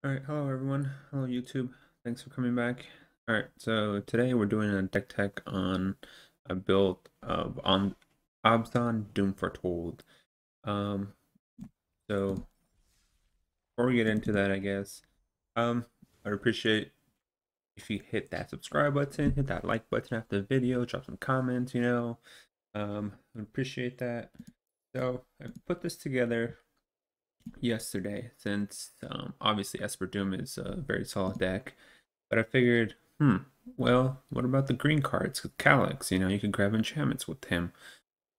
All right, hello everyone. Hello YouTube. Thanks for coming back. All right, so today we're doing a deck tech on a build of on Abzan Doom Foretold. Um, so before we get into that, I guess, I'd appreciate if you hit that subscribe button, hit that like button after the video, drop some comments, I appreciate that. So I put this together yesterday since obviously Esper Doom is a very solid deck. But I figured, well, what about the green cards? With Calyx, you can grab enchantments with him.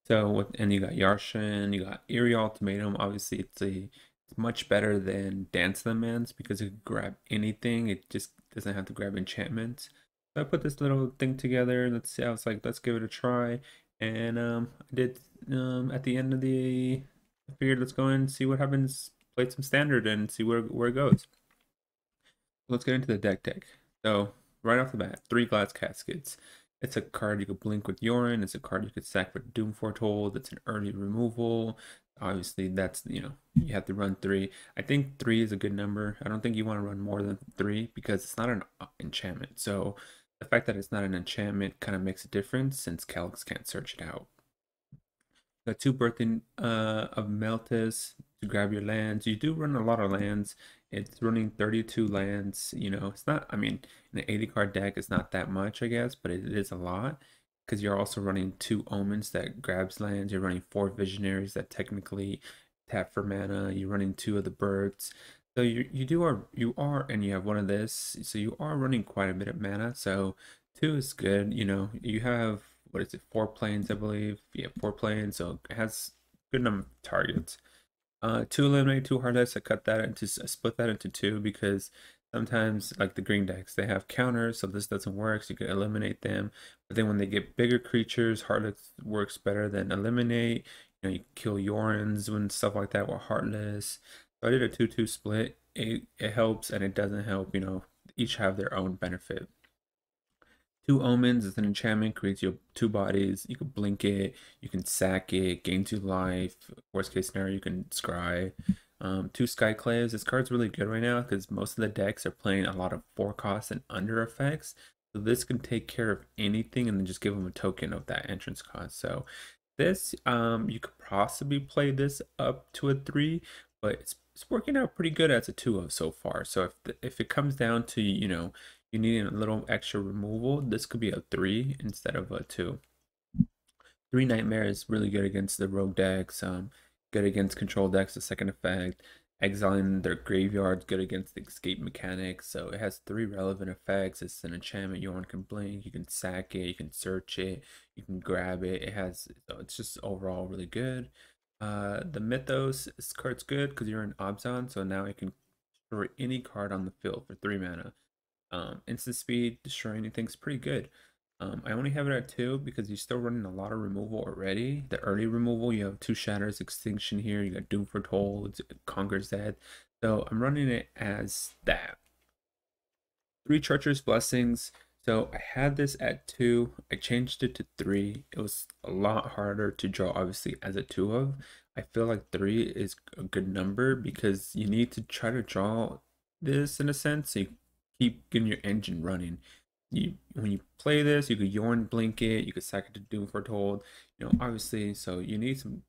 And you got Yarshin, you got Eerie Ultimatum. Obviously, it's much better than Dance of the Mans because you can grab anything. It just doesn't have to grab enchantments. So I put this little thing together. Let's see. I was like, let's give it a try. And I did at the end of I figured let's go and see what happens. Play some standard and see where it goes. Let's get into the deck tech. So, right off the bat, three glass caskets. It's a card you could blink with Yorin. It's a card you could sack with Doom Foretold. It's an early removal. Obviously, you have to run three. I think three is a good number. I don't think you want to run more than three because it's not an enchantment. So, the fact that it's not an enchantment kind of makes a difference since Calyx can't search it out. Got two Birthing of Meltis to grab your lands. You do run a lot of lands. It's running 32 lands. It's not, I mean, in an 80 card deck, it's not that much, I guess, but it is a lot because you're also running two Omens that grabs lands. You're running four Visionaries that technically tap for mana. You're running two of the birds. So and you have one of this. So you are running quite a bit of mana. So two is good. You have what is it, four planes, I believe. Yeah, four planes, so it has good number of targets. Two eliminate, two heartless. I split that into two because sometimes, like the green decks, they have counters, so this doesn't work, so you can eliminate them. But then when they get bigger creatures, heartless works better than eliminate. You kill Yorins and stuff like that with heartless. So I did a 2-2 split. It helps and it doesn't help, each have their own benefit. Two Omens is an enchantment, creates your two bodies. You can blink it, you can sack it, gain two life. Worst case scenario, you can scry. Two Skyclaves. This card's really good right now because most of the decks are playing a lot of four costs and under effects. So this can take care of anything and then just give them a token of that entrance cost. So this, you could possibly play this up to a three, but it's working out pretty good as a two of so far. So if it comes down to you need a little extra removal, this could be a three instead of a two. Three Nightmare is really good against the rogue decks, good against control decks, the second effect. Exiling their graveyards, good against the escape mechanics. So it has three relevant effects. It's an enchantment. You can blink, you can sack it, you can search it, you can grab it. So it's just overall really good. The Mythos, this card's good because you're in Abzan, so now I can destroy any card on the field for 3 mana. Instant speed, destroy anything is pretty good. I only have it at two because you're still running a lot of removal already. The early removal, you have two Shatters, Extinction here. You got Doom Foretold, Conquers Dead. So I'm running it as that. Three Treacherous Blessings. So I had this at two. I changed it to three. It was a lot harder to draw, obviously, as a two of. I feel like three is a good number because you need to try to draw this in a sense. So you keep getting your engine running. When you play this, you could Yorn blink it, you could sack it to Doom Foretold, obviously, so you need to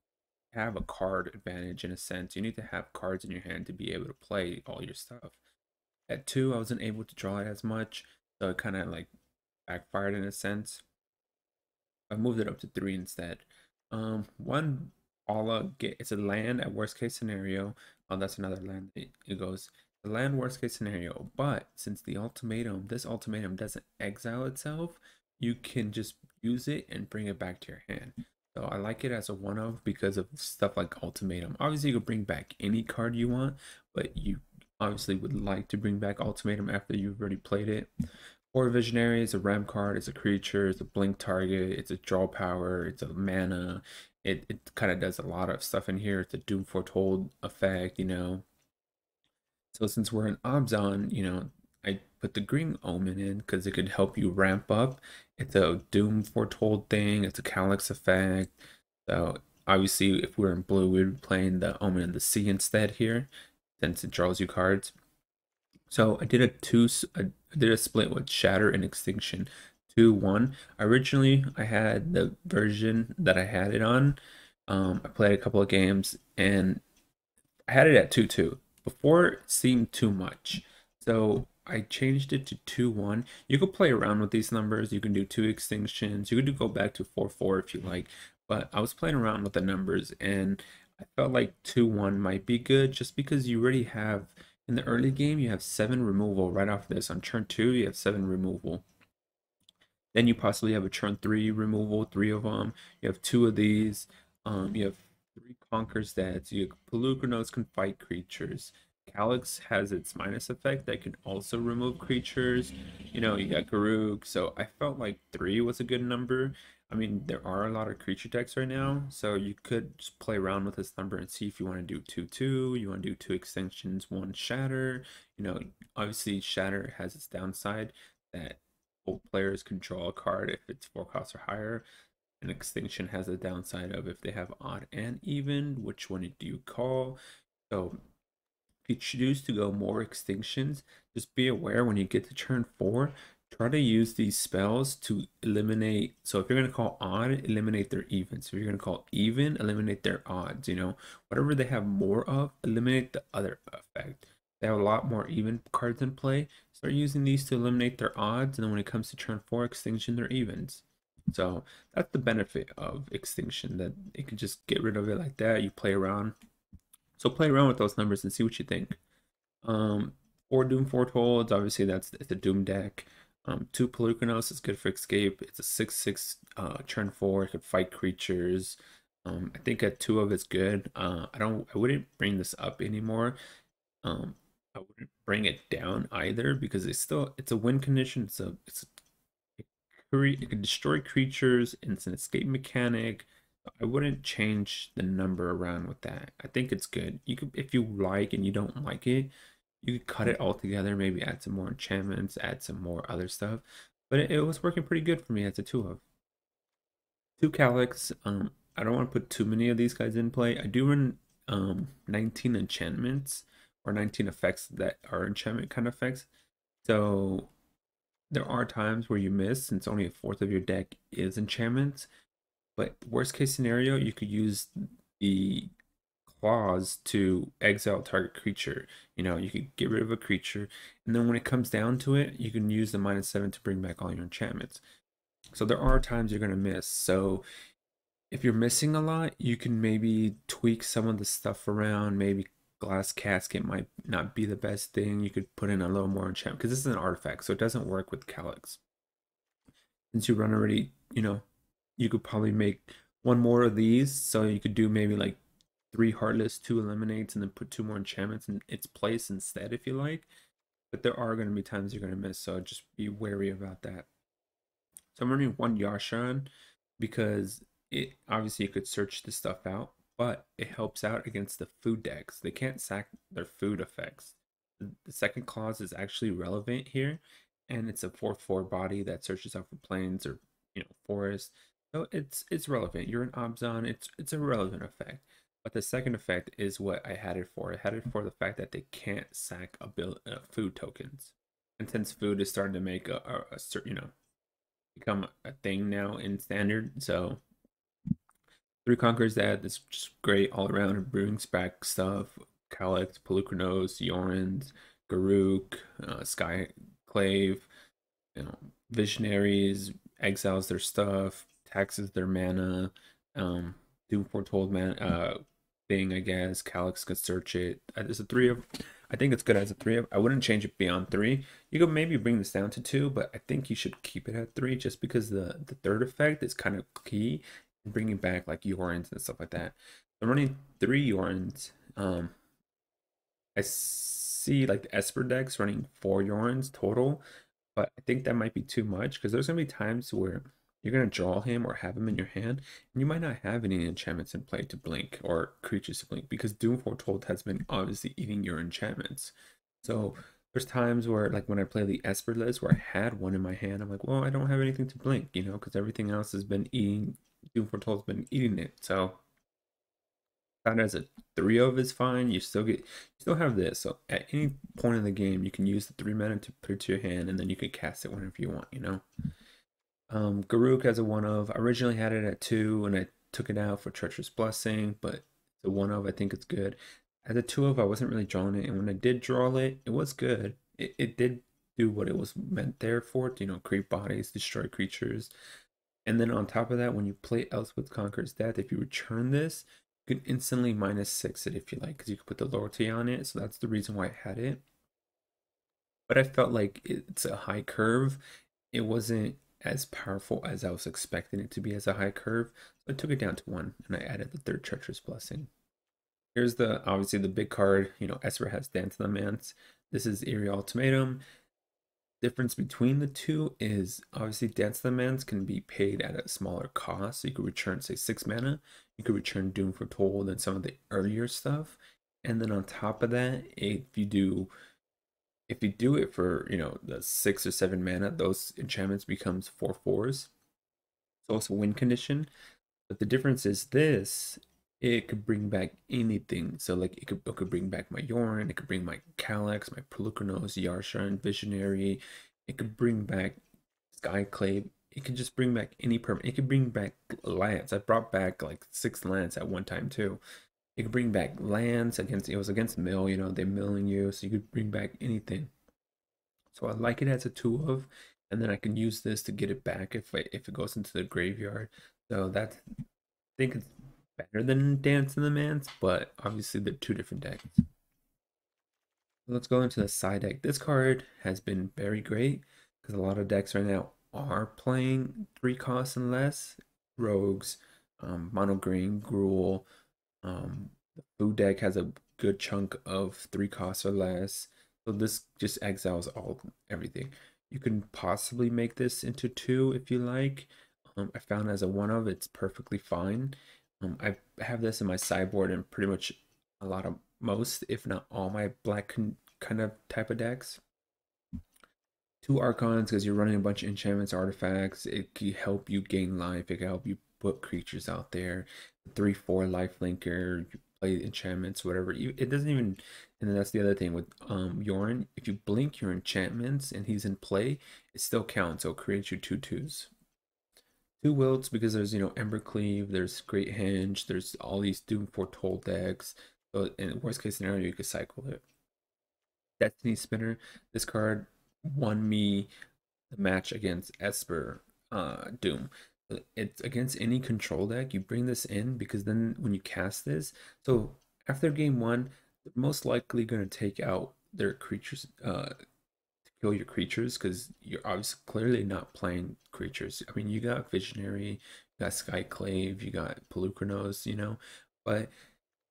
have a card advantage in a sense. You need to have cards in your hand to be able to play all your stuff. At two, I wasn't able to draw it as much, so it kind of like backfired in a sense. I moved it up to three instead. One Alla get it's a land at worst case scenario. Oh, that's another land. It goes the land worst case scenario. But since this ultimatum doesn't exile itself, you can just use it and bring it back to your hand. So I like it as a one of because of stuff like ultimatum. Obviously, you can bring back any card you want, but you obviously would like to bring back ultimatum after you've already played it. Or Visionary is a ram card, it's a creature, it's a blink target, it's a draw power, it's a mana. It kind of does a lot of stuff in here. It's a Doom Foretold effect. So since we're in Abzan, I put the Green Omen in because it could help you ramp up. It's a Doom Foretold thing, it's a Calyx effect. So obviously if we were in blue, we'd be playing the Omen of the Sea instead here, since it draws you cards. So I did a split with Shatter and Extinction 2-1. Originally, I had the version that I had it on. I played a couple of games and I had it at 2-2. Before it seemed too much. So I changed it to 2-1. You could play around with these numbers. You can do two extinctions. You could do go back to 4-4 if you like. But I was playing around with the numbers and I felt like 2-1 might be good just because you already have in the early game you have 7 removal right off this. On turn 2, you have 7 removal. Then you possibly have a turn 3 removal, 3 of them. You have 2 of these. You have 3 Conquer stats. Pelucranos can fight creatures. Calyx has its minus effect that can also remove creatures. You got Garuk. So I felt like 3 was a good number. I mean, there are a lot of creature decks right now, so you could just play around with this number and see if you want to do 2-2, you want to do 2 extensions, 1 shatter. You know, obviously shatter has its downside that both players can draw a card if it's 4 costs or higher. An extinction has a downside of if they have odd and even, which one do you call? So if you choose to go more extinctions, just be aware when you get to turn 4, try to use these spells to eliminate. So if you're going to call odd, eliminate their evens. If you're going to call even, eliminate their odds. Whatever they have more of, eliminate the other effect. They have a lot more even cards in play. Start using these to eliminate their odds, and then when it comes to turn 4 extinction, their evens. So that's the benefit of extinction, that you can just get rid of it like that. You play around. So play around with those numbers and see what you think. Um, 4 Doom Foretold, obviously it's a Doom deck. 2 Pelucranos is good for escape. It's a 6/6 turn 4. It could fight creatures. I think at 2 of it's good. I wouldn't bring this up anymore. I wouldn't bring it down either because it's a win condition. It can destroy creatures, and it's an escape mechanic. I wouldn't change the number around with that. I think it's good. You could, if you like and you don't like it, you could cut it all together, maybe add some more enchantments, add some more other stuff. But it was working pretty good for me as a 2 Calyx. I don't want to put too many of these guys in play. I do run 19 enchantments or 19 effects that are enchantment kind of effects. So there are times where you miss since only a fourth of your deck is enchantments. But worst case scenario, you could use the clause to exile target creature. You could get rid of a creature, and then when it comes down to it, you can use the -7 to bring back all your enchantments. So there are times you're gonna miss. So if you're missing a lot, you can maybe tweak some of the stuff around. Maybe Glass Casket might not be the best thing. You could put in a little more enchantment because this is an artifact, so it doesn't work with Calyx. Since you run already, you could probably make one more of these, so you could do maybe like 3 Heartless, 2 Eliminates, and then put 2 more enchantments in its place instead if you like. But there are going to be times you're going to miss, so just be wary about that. So I'm running 1 Yashan because it obviously you could search this stuff out, but it helps out against the food decks. They can't sack their food effects. The second clause is actually relevant here, and it's a 4/4 body that searches out for plains or forest. So it's relevant. You're an Abzan. It's a relevant effect. But the second effect is what I had it for. I had it for the fact that they can't sack food tokens, and since food is starting to make a certain become a thing now in standard. So 3 conquers that. It's just great all around. It brings back stuff. Calyx, Pelucranos, Yorans, Garuk, Skyclave, Visionaries, exiles their stuff, taxes their mana, um, Doom Foretold mana thing, I guess. Calyx could search it. There's a 3 of. I think it's good as a 3 of. I wouldn't change it beyond 3. You could maybe bring this down to 2, but I think you should keep it at 3 just because the third effect is kind of key in bringing back like Yorans and stuff like that. I'm running 3 Yorans. I see like the Esper decks running 4 Yorans total, but I think that might be too much because there's gonna be times where you're gonna draw him or have him in your hand, and you might not have any enchantments in play to blink or creatures to blink because Doom Foretold has been obviously eating your enchantments. So there's times where like when I play the Esper list where I had one in my hand, I'm like, well, I don't have anything to blink, because everything else has been eating. Doom Foretold's been eating it. So That as a 3 of is fine. You still have this. So at any point in the game, you can use the 3 mana to put it to your hand, and then you can cast it whenever you want. Garuk has a 1 of. I originally had it at 2, and I took it out for Treacherous Blessing, but the 1 of, I think it's good. As a 2 of, I wasn't really drawing it, and when I did draw it, it was good. It did do what it was meant there for, to, create bodies, destroy creatures. And then on top of that, when you play Elspeth Conqueror's Death, if you return this, you can instantly -6 it if you like, because you can put the loyalty on it. So that's the reason why I had it. But I felt like it's a high curve. It wasn't as powerful as I was expecting it to be as a high curve. So I took it down to 1, and I added the 3rd Treacherous Blessing. Here's obviously the big card. Esper has Dance of the Manse. This is Eerie Ultimatum. Difference between the two is obviously Dance of the Manse can be paid at a smaller cost. So you could return, say, 6 mana. You could return Doom Foretold and some of the earlier stuff. And then on top of that, if you do it for the 6 or 7 mana, those enchantments becomes 4/4s. So it's a win condition. But the difference is this, it could bring back anything. So like it could bring back my Yorn, it could bring my Calyx, my Pelucranos, Yarshan, Visionary, it could bring back Skyclave, it could just bring back any permanent, it could bring back lands. I brought back like 6 lands at one time too. It could bring back lands against, it was against mill, they're milling you, so you could bring back anything. So I like it as a 2 of, and then I can use this to get it back if it goes into the graveyard. So that's, I think it's better than Dance in the Manse, but obviously they're 2 different decks. Let's go into the side deck. This card has been very great because a lot of decks right now are playing 3 costs and less. Rogues, Mono Green, Gruul. The food deck has a good chunk of 3 costs or less. So this just exiles everything. You can possibly make this into 2 if you like. I found as a 1 of, it's perfectly fine. I have this in my sideboard in pretty much a lot of most, if not all, my black kind of type of decks. 2 Archons because you're running a bunch of enchantments, artifacts. It can help you gain life. It can help you put creatures out there. 3/4 life linker. You play enchantments, whatever. It doesn't even. And then that's the other thing with Yorn. If you blink your enchantments and he's in play, it still counts. So it creates you 2/2s. 2 wilts because there's Embercleave, there's Great Henge, there's all these Doom Foretold decks. So in worst case scenario, you could cycle it. Destiny Spinner. This card won me the match against Esper Doom. It's against any control deck. You bring this in because then when you cast this, so after game 1, they're most likely going to take out their creatures, kill your creatures, because you're obviously clearly not playing creatures. I mean, you got Visionary, you got Skyclave, you got Pelucranos, but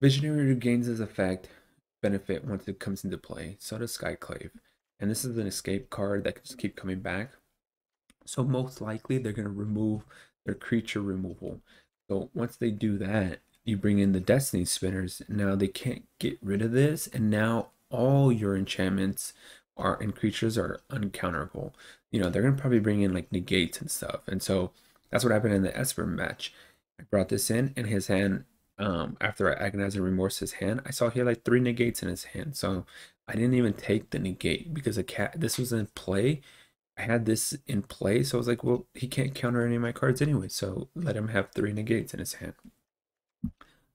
Visionary gains its effect benefit once it comes into play. So does Skyclave. And this is an escape card that can just keep coming back. So most likely they're going to remove their creature removal. So once they do that, you bring in the Destiny Spinners. Now they can't get rid of this, and now all your enchantments and creatures are uncounterable. They're gonna probably bring in like negates and stuff. And so that's what happened in the Esper match. I brought this in, and his hand, after I Agonize and Remorse his hand, I saw he had like 3 negates in his hand. So I didn't even take the negate because this was in play. I had this in play, so I was like, well, he can't counter any of my cards anyway, so let him have 3 negates in his hand.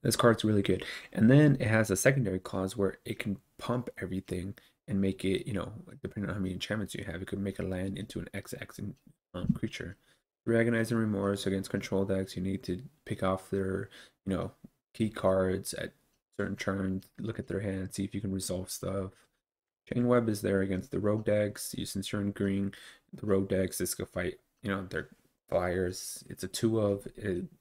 This card's really good. And then it has a secondary clause where it can pump everything and make it, depending on how many enchantments you have, it could make a land into an XX creature. Agonize and Remorse against control decks, you need to pick off their, key cards at certain turns, look at their hand, see if you can resolve stuff. Chain Web is there against the rogue decks. Since you're in green, the rogue decks, this could fight, their flyers. It's a 2 of.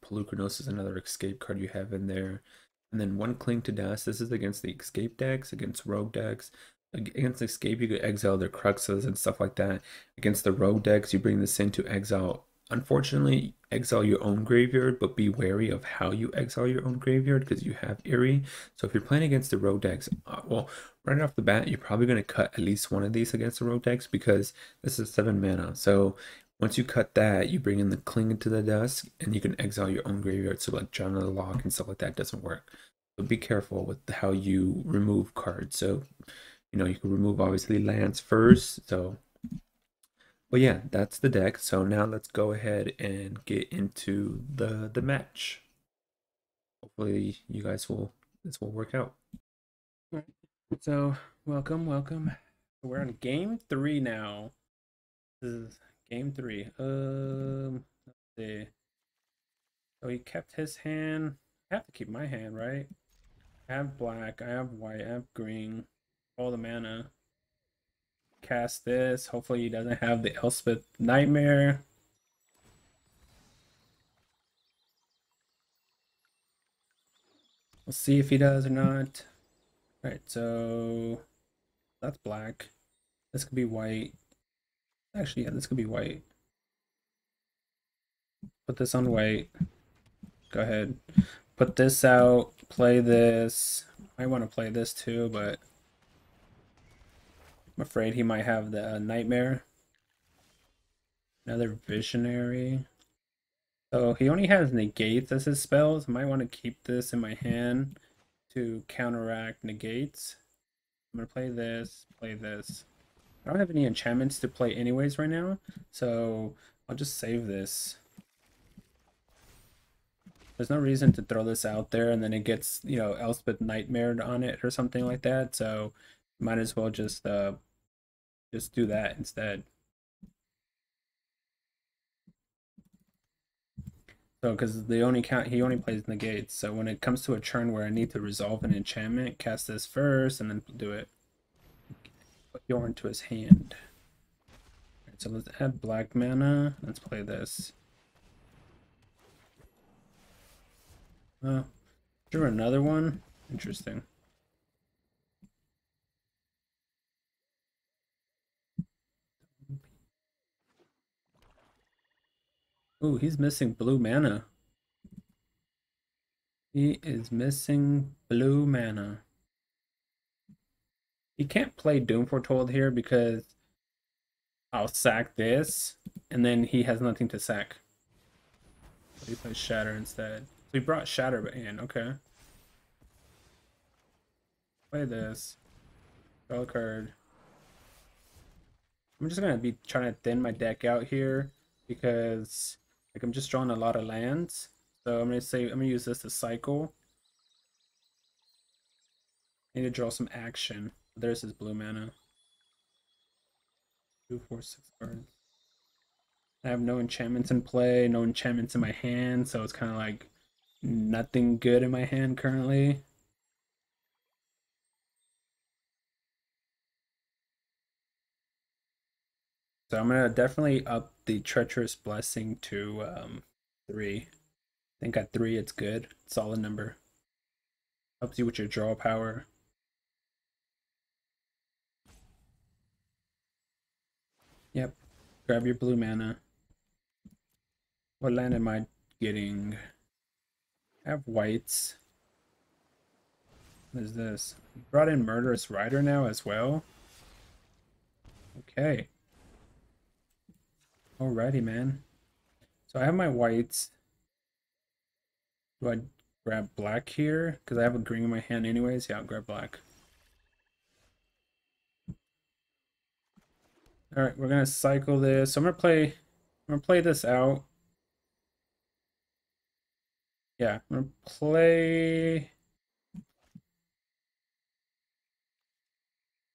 Pelucranos is another escape card you have in there. And then 1 Cling to Dust. This is against the escape decks, against rogue decks. Against escape, you could exile their Cruxes and stuff like that. Against the rogue decks, you bring this in to exile. Unfortunately, exile your own graveyard, but be wary of how you exile your own graveyard because you have Eerie. So if you're playing against the rogue decks, well, right off the bat, you're probably going to cut at least one of these against the rogue decks because this is 7 mana. So once you cut that, you bring in the Cling into the Dusk, and you can exile your own graveyard. So like John of the Lock and stuff like that doesn't work. but be careful with how you remove cards. So, you can remove obviously lands first. So, but yeah, that's the deck. So now let's go ahead and get into the match. Hopefully you guys will this will work out. All right. So welcome, welcome. We're on game 3 now. This is game 3. Let's see. So he kept his hand. I have to keep my hand, right? I have black, I have white, I have green. All the mana. Cast this. Hopefully he doesn't have the Elspeth Nightmare. We'll see if he does or not. All right, so that's black. This could be white. Actually, yeah, this could be white. Put this on white. Go ahead. Put this out. Play this. I want to play this too, but I'm afraid he might have the Nightmare. Another Visionary. So he only has negates as his spells. I might want to keep this in my hand to counteract negates. I'm going to play this, play this. I don't have any enchantments to play anyways right now, so I'll just save this. There's no reason to throw this out there and then it gets, Elspeth Nightmared on it or something like that, so might as well just do that instead. So, because he only plays negates. So when it comes to a turn where I need to resolve an enchantment, cast this first and then do it. Put Yorn to his hand. Alright, so let's add black mana. Let's play this. Drew another one. Interesting. Ooh, he's missing blue mana. He is missing blue mana. He can't play Doom Foretold here because I'll sack this, and then he has nothing to sack. So he plays Shatter instead. So he brought Shatter in, okay. Play this. Draw a card. I'm just gonna be trying to thin my deck out here because I'm just drawing a lot of lands. So I'm gonna use this to cycle. I need to draw some action. There's his blue mana. 2, 4, 6 cards. I have no enchantments in play, no enchantments in my hand, so it's kind of like nothing good in my hand currently. So I'm gonna definitely up the Treacherous Blessing to 3. I think at 3 it's good. Solid number. Helps you with your draw power. Yep. Grab your blue mana. What land am I getting? I have whites. What is this? You brought in Murderous Rider now as well? Okay. Alrighty, man. So I have my whites. Do I grab black here? Because I have a green in my hand anyways. Yeah, I'll grab black. Alright, we're gonna cycle this. So I'm gonna play this out. Yeah, I'm gonna play.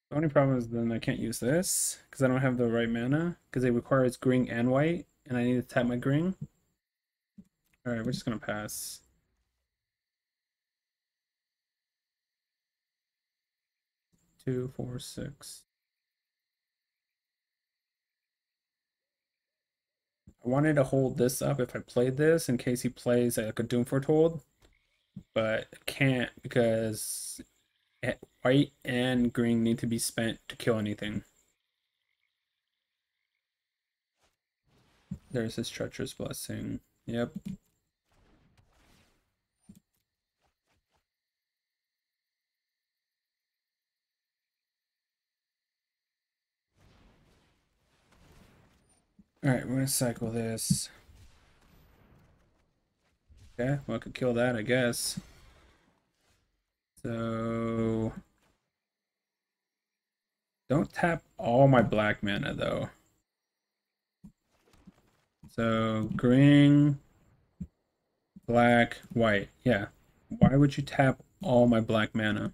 The only problem is then I can't use this because I don't have the right mana because it requires green and white, and I need to tap my green. Alright, we're just gonna pass. 2, 4, 6. I wanted to hold this up if I played this in case he plays like a Doom Foretold, but I can't because white and green need to be spent to kill anything. There's his Treacherous Blessing. Yep. Alright, we're gonna cycle this. Okay, well I could kill that, I guess. So don't tap all my black mana though. So green, black, white. Yeah. Why would you tap all my black mana?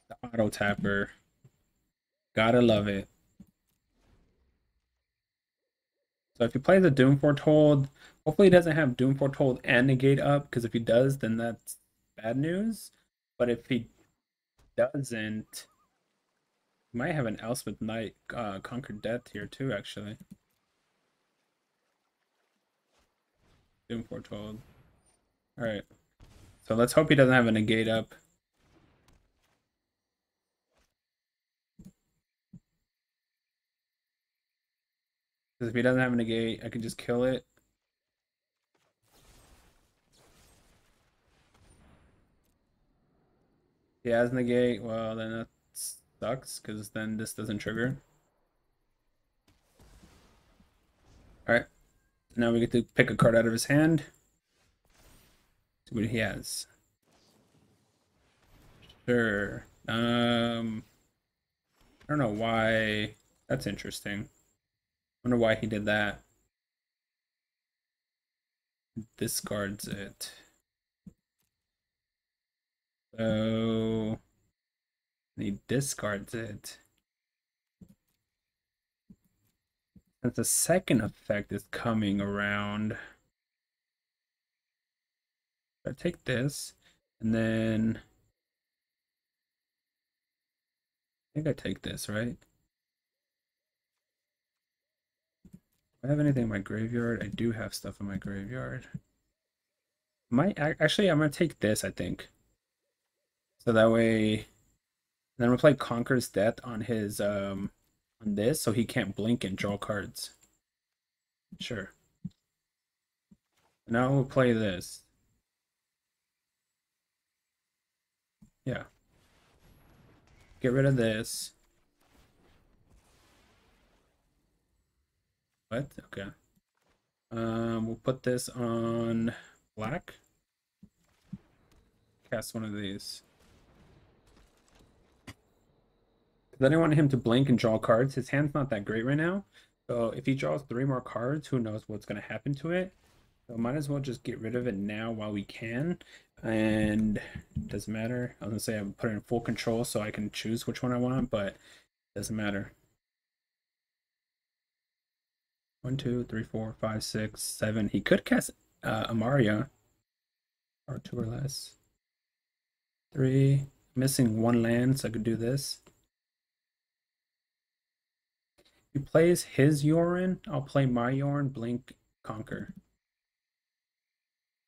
The auto tapper. Gotta love it. So if he plays a Doom Foretold, hopefully he doesn't have Doom Foretold and Negate up, because if he does, then that's bad news. But if he doesn't, he might have an Elspeth Knight Conquer Death here too, actually. Doom Foretold. Alright. So let's hope he doesn't have a Negate up. Because if he doesn't have a Negate, I can just kill it. He has Negate, well then that sucks, because then this doesn't trigger. Alright. Now we get to pick a card out of his hand. See what he has. Sure. I don't know why. That's interesting. Wonder why he did that. Discards it. So he discards it. And the second effect is coming around. I take this, and then I think I take this, right? Do I have anything in my graveyard? I do have stuff in my graveyard. Might actually I'm gonna take this, I think. So that way, then we'll play Conquer's Death on his on this, so he can't blink and draw cards. Sure. Now we'll play this. Yeah. Get rid of this. What? Okay. We'll put this on black. Cast one of these. Because I didn't want him to blink and draw cards. His hand's not that great right now. So if he draws 3 more cards, who knows what's going to happen to it. So might as well just get rid of it now while we can. And it doesn't matter. I was going to say I put it in full control so I can choose which one I want, but it doesn't matter. 1, 2, 3, 4, 5, 6, 7. He could cast Amaria. Or 2 or less. 3. Missing 1 land, so I could do this. He plays his Yorin. I'll play my Yorin, blink, conquer.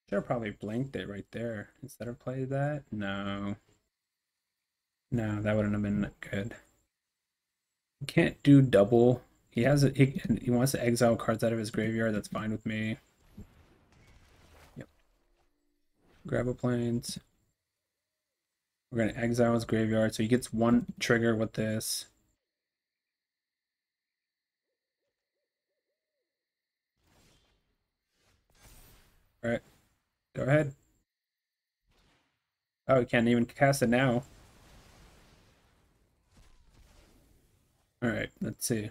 Should have probably blinked it right there instead of play that. No. No, that wouldn't have been good. He can't do double. He has it. He wants to exile cards out of his graveyard. That's fine with me. Yep. Grab a planes. We're gonna exile his graveyard, so he gets 1 trigger with this. All right, go ahead. Oh, he can't even cast it now. All right, let's see.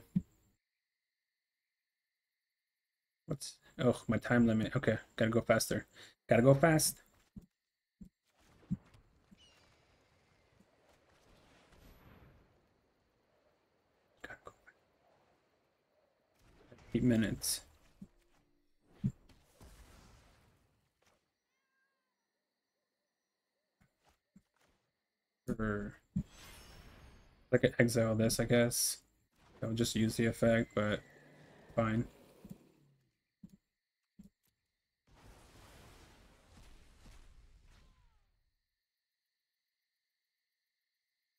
What's oh my time limit? Okay, gotta go faster. Gotta go fast. Gotta go 8 minutes. Or I could exile this, I guess. I'll just use the effect, but fine.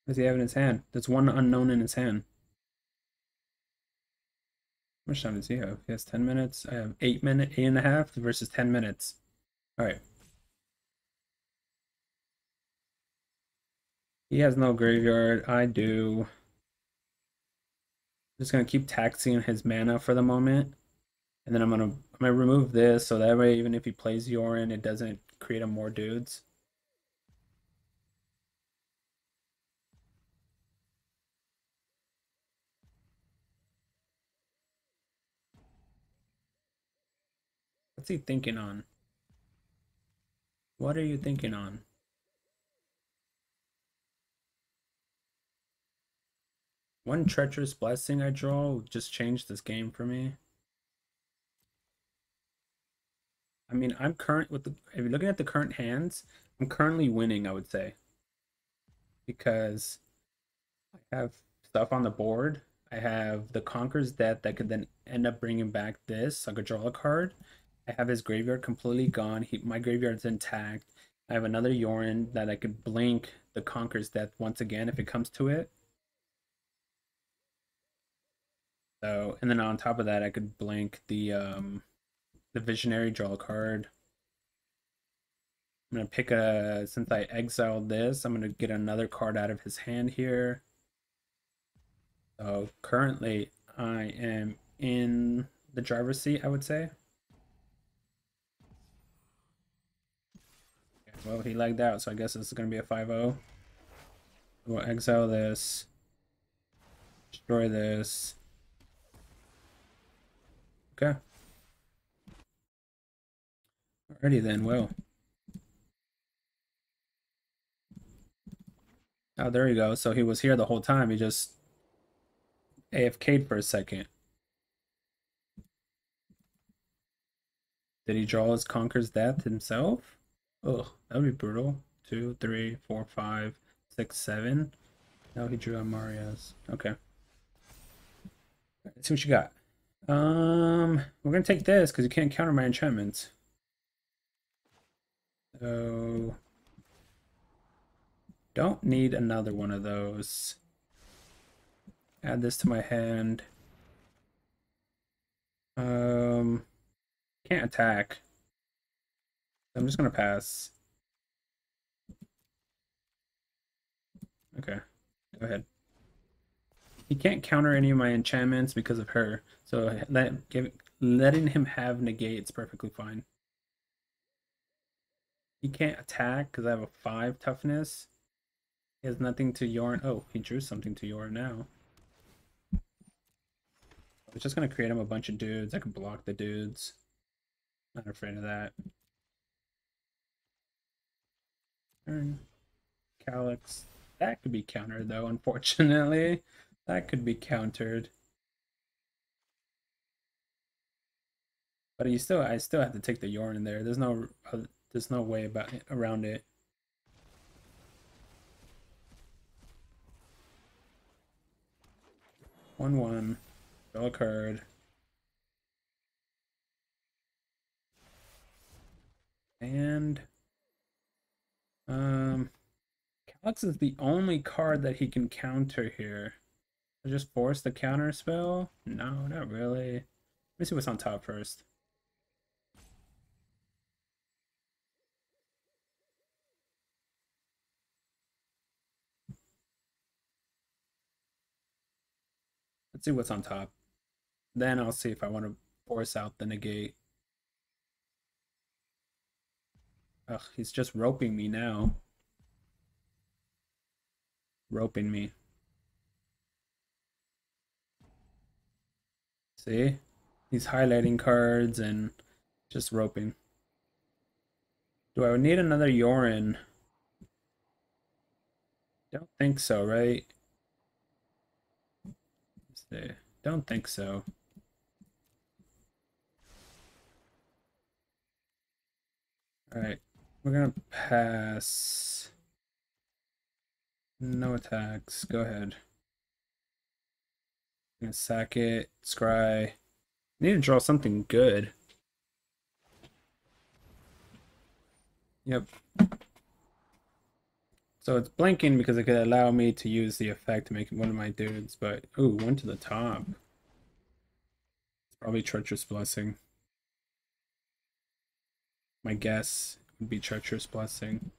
What does he have in his hand? There's 1 unknown in his hand. How much time does he have? He has 10 minutes. I have 8 minutes, 8.5 versus 10 minutes. All right. He has no graveyard. I do. I'm just gonna keep taxing his mana for the moment. And then I'm gonna remove this so that way even if he plays Yorin, it doesn't create him more dudes. What's he thinking on? What are you thinking on? One treacherous blessing I draw just changed this game for me. I mean, I'm current with the if you're looking at the current hands, I'm currently winning, I would say, because I have stuff on the board. I have the Conqueror's Death that could then end up bringing back this. I could draw a card. I have his graveyard completely gone. My graveyard's intact. I have another Yorin that I could blink the Conqueror's Death once again if it comes to it. So, and then on top of that, I could blink the Visionary, draw a card. I'm gonna pick a since I exiled this, I'm gonna get another card out of his hand here. So currently I am in the driver's seat, I would say. Okay, well, he lagged out, so I guess this is gonna be a 5-0. We'll exile this, destroy this. Okay. Alrighty then, well. Oh, there you go. So he was here the whole time. He just AFK'd for a second. Did he draw his Conqueror's Death himself? Ugh, that would be brutal. 2, 3, 4, 5, 6, 7. No, he drew on Mario's. Okay. Let's see what you got. We're gonna take this because you can't counter my enchantments. So don't need another one of those. Add this to my hand. Can't attack. I'm just gonna pass. Okay, go ahead. He can't counter any of my enchantments because of her. So letting him have negate's perfectly fine. He can't attack because I have a 5 toughness. He has nothing to Yorn. Oh, he drew something to Yorn now. I was just gonna create him a bunch of dudes. I can block the dudes. Not afraid of that. Turn. Calyx. That could be countered though, unfortunately. That could be countered. But I still have to take the Yorn in there. There's no way around it. One. Draw a card. And Calyx is the only card that he can counter here. I just force the counter spell? No, not really. Let me see what's on top first. Let's see what's on top. Then I'll see if I want to force out the negate. Ugh, he's just roping me now. Roping me. See? He's highlighting cards and just roping. Do I need another Yorin? Don't think so, right? Let's see. Don't think so. Alright. We're gonna pass. No attacks. Go ahead. I'm gonna sack it. Scry. I need to draw something good. Yep. So it's blinking because it could allow me to use the effect to make one of my dudes, but ooh, one to the top. It's probably Treacherous Blessing. My guess would be Treacherous Blessing.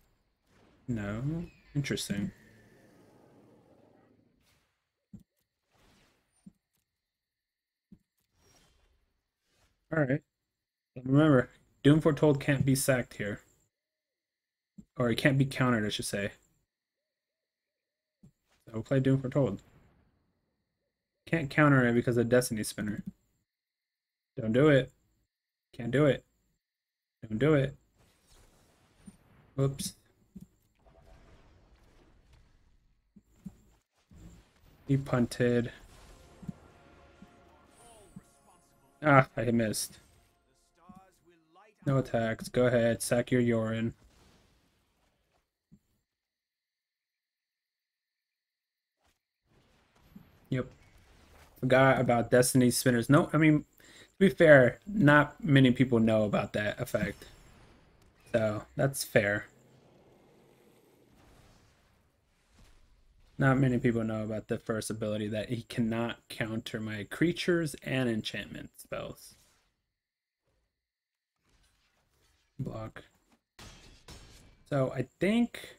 No? Interesting. Alright. Remember, Doom Foretold can't be sacked here. Or it can't be countered, I should say. So we'll play Doom Foretold. Can't counter it because of Destiny Spinner. Don't do it. Can't do it. Don't do it. Whoops. He punted. Ah, I missed. No attacks. Go ahead. Sack your Yorin. Yep. Forgot about Destiny Spinners. No, I mean, to be fair, not many people know about that effect. So, that's fair. Not many people know about the first ability that he cannot counter my creatures and enchantment spells. Block. So I think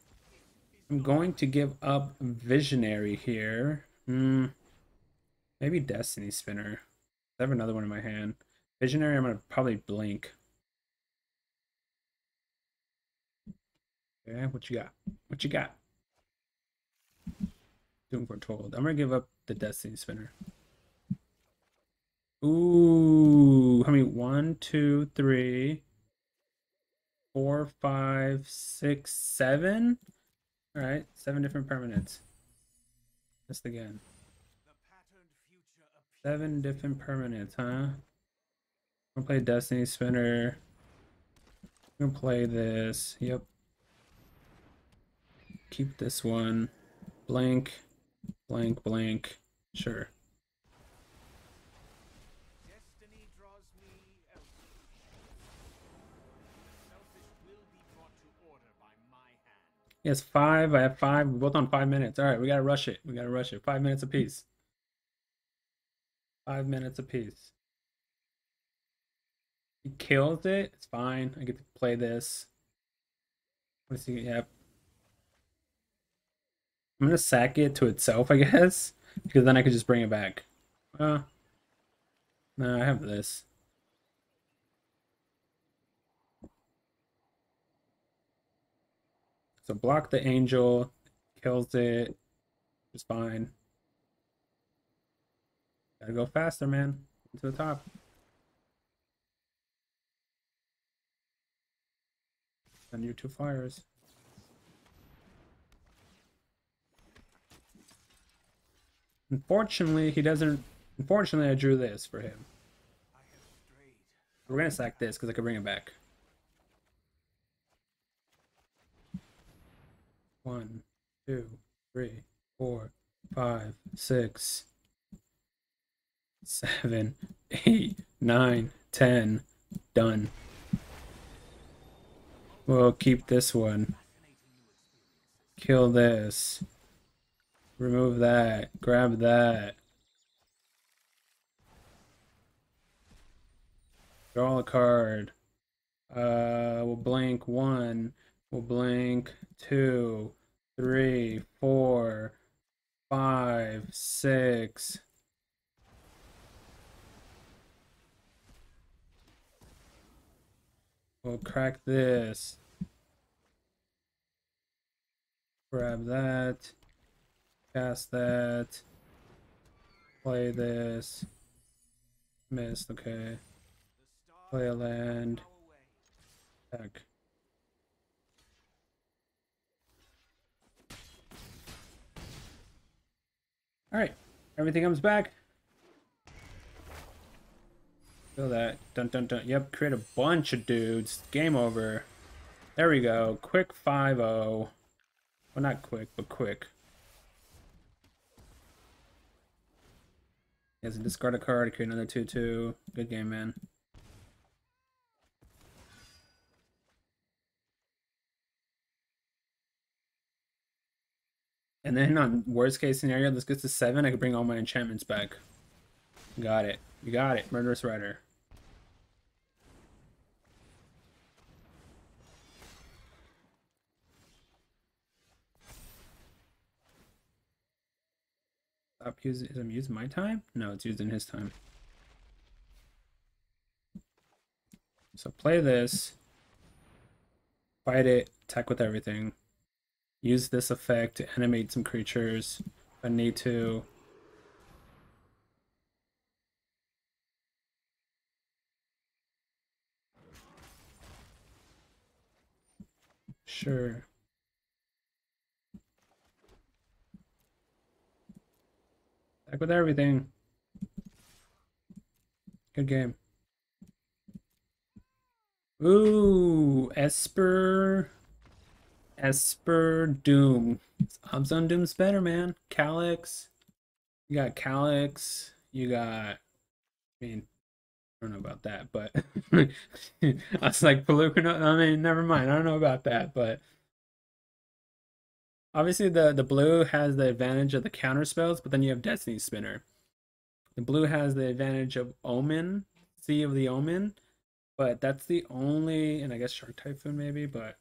I'm going to give up Visionary here. Maybe Destiny Spinner. I have another one in my hand. Visionary, I'm going to probably blink. Okay, what you got? What you got? Doom Foretold. I'm going to give up the Destiny Spinner. Ooh, how many? 1, 2, 3, 4, 5, 6, 7. All right, 7 different permanents. Just again. 7 different permanents, huh? I'm gonna play Destiny Spinner. I'm gonna play this. Yep. Keep this one. Blank, blank, blank. Sure. Yes, 5. I have 5. We're both on 5 minutes. All right, we gotta rush it. We gotta rush it. 5 minutes apiece. 5 minutes apiece. He kills it. It's fine. I get to play this. What is he? Yep. I'm gonna sack it to itself, I guess, because then I could just bring it back. No, I have this. So block the angel, kills it. It's fine. Gotta go faster, man. To the top. And your 2 flyers. Unfortunately, he doesn't. Unfortunately, I drew this for him. We're gonna sack this because I can bring it back. 1, 2, 3, 4, 5, 6, 7, 8, 9, 10. Done. We'll keep this one. Kill this. Remove that. Grab that. Draw a card. We'll blink 1. We'll blink 2, 3, 4, 5, 6. We'll crack this. Grab that. Cast that. Play this. Missed, okay. Play a land. Attack. Alright. Everything comes back. Feel that. Dun dun dun. Yep, create a bunch of dudes. Game over. There we go. Quick 5-0. Well, not quick, but quick. He has a discard a card, create another 2-2. Good game, man. And then on worst case scenario, this gets to 7. I could bring all my enchantments back. Got it. You got it. Murderous Rider. Stop using. Is I'm using my time? No, it's used in his time. So play this, fight it, attack with everything. Use this effect to animate some creatures if I need to. Sure. Attack with everything. Good game. Ooh, Esper Doom. Abzan Doom's better, man. Calyx. You got Calyx. You got, I mean, I don't know about that, but I was like, Pelucano. I mean, never mind. I don't know about that, but obviously the blue has the advantage of the counter spells, but then you have Destiny Spinner. The blue has the advantage of Omen, Sea of the Omen, but that's the only, and I guess Shark Typhoon maybe, but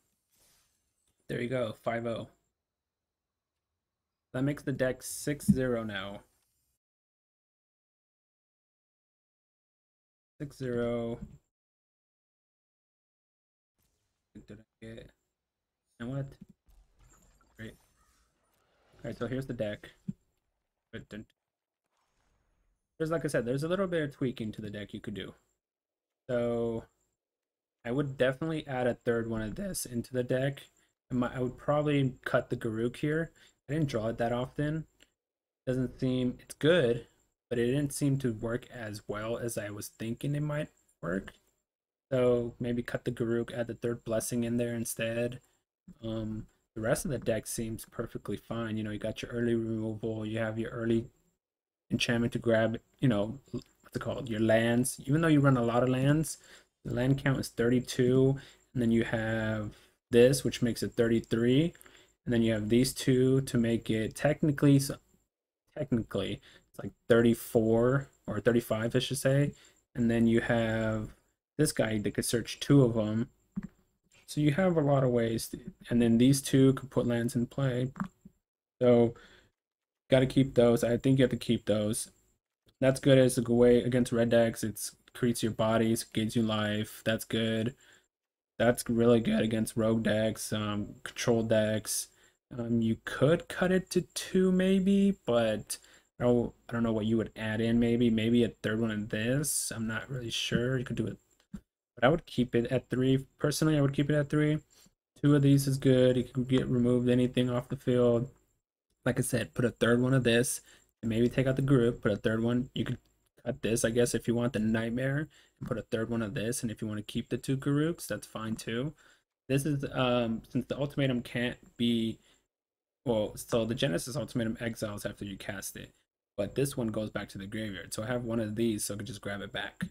there you go, 5-0. That makes the deck 6-0 now. 6-0. Did I get? And what? Great. All right, so here's the deck. There's, like I said, there's a little bit of tweaking to the deck you could do. So I would definitely add a third one of this into the deck. I would probably cut the Garuk here. I didn't draw it that often. Doesn't seem, it's good, but it didn't seem to work as well as I was thinking it might work. So maybe cut the Garuk, add the third blessing in there instead. The rest of the deck seems perfectly fine. You know, you got your early removal, you have your early enchantment to grab, you know, what's it called? Your lands. Even though you run a lot of lands, the land count is 32, and then you have this, which makes it 33, and then you have these two to make it technically it's like 34 or 35, I should say, and then you have this guy that could search two of them. So you have a lot of ways, and then these two could put lands in play. So got to keep those. I think you have to keep those. That's good as a good way against red decks. It creates your bodies, gives you life. That's good. That's really good against rogue decks, control decks. You could cut it to 2 maybe, but I don't know what you would add in. Maybe a third one of this. I'm not really sure. You could do it, but I would keep it at 3. Personally, I would keep it at 3. 2 of these is good. You can get removed anything off the field. Like I said, put a third one of this and maybe take out the group, put a third one. You could cut this, I guess, if you want the nightmare, and put a third one of this. And if you want to keep the 2 Garuks, that's fine too. This is since the ultimatum can't be, well, so the Genesis ultimatum exiles after you cast it, but this one goes back to the graveyard. So I have one of these, so I can just grab it back.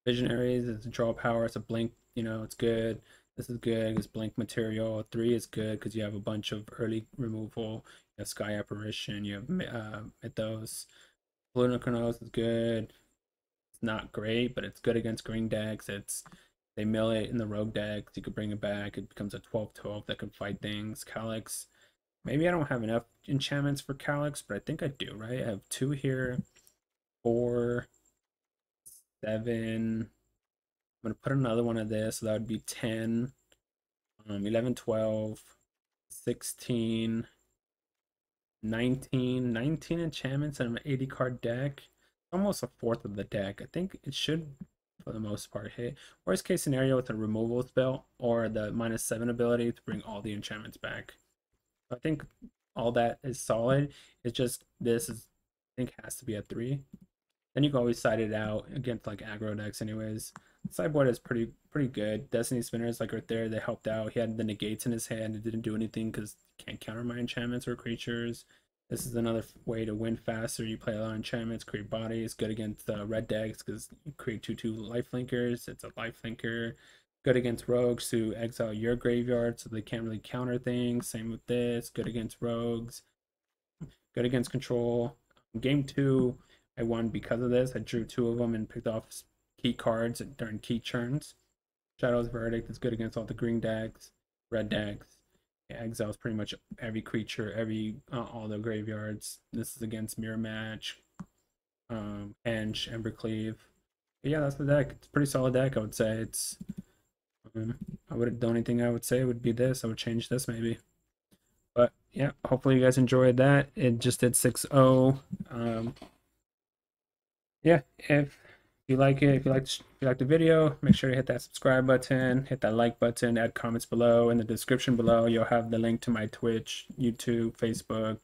Visionaries, it's a draw power, it's a blink, you know, it's good. This is good, it's blink material. 3 is good because you have a bunch of early removal. You have Sky Apparition, you have Mythos. Lunacarnos is good. It's not great, but it's good against green decks. They mill it in the rogue decks. You could bring it back. It becomes a 12/12 that can fight things. Calyx. Maybe I don't have enough enchantments for Calyx, but I think I do, right? I have 2 here, 4, 7. I'm gonna put another one of this, so that would be 10, 11, 12, 16, 19 enchantments and an 80 card deck. Almost a fourth of the deck. I think it should, for the most part, hit. Worst case scenario with a removal spell or the -7 ability to bring all the enchantments back. I think all that is solid. It's just this is, I think, has to be a 3. Then you can always side it out against like aggro decks anyways. Sideboard is pretty good. Destiny Spinner is like right there. They helped out. He had the negates in his hand. It didn't do anything because can't counter my enchantments or creatures. This is another way to win faster. You play a lot of enchantments, create bodies. Good against red decks because you create 2/2 lifelinkers. It's a lifelinker. Good against rogues to exile your graveyard so they can't really counter things. Same with this. Good against rogues. Good against control. Game 2, I won because of this. I drew 2 of them and picked off key cards during key turns. Shadow's Verdict is good against all the green decks, red decks. It exiles pretty much every creature, all the graveyards. This is against Mirror Match, Henge, Embercleave. But yeah, that's the deck. It's a pretty solid deck, I would say. It's um, I would the only thing I would say would be this. I would change this maybe. But yeah, hopefully you guys enjoyed that. It just did 6-0. Yeah, if you like it, if you like the video, make sure to hit that subscribe button, hit that like button, add comments below. In the description below, you'll have the link to my Twitch, YouTube, Facebook,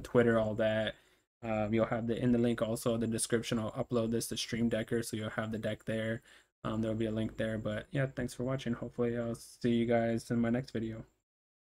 Twitter, all that. You'll have the in the link also the description. I'll upload this to Stream Decker, so you'll have the deck there. There'll be a link there. But yeah, thanks for watching. Hopefully, I'll see you guys in my next video.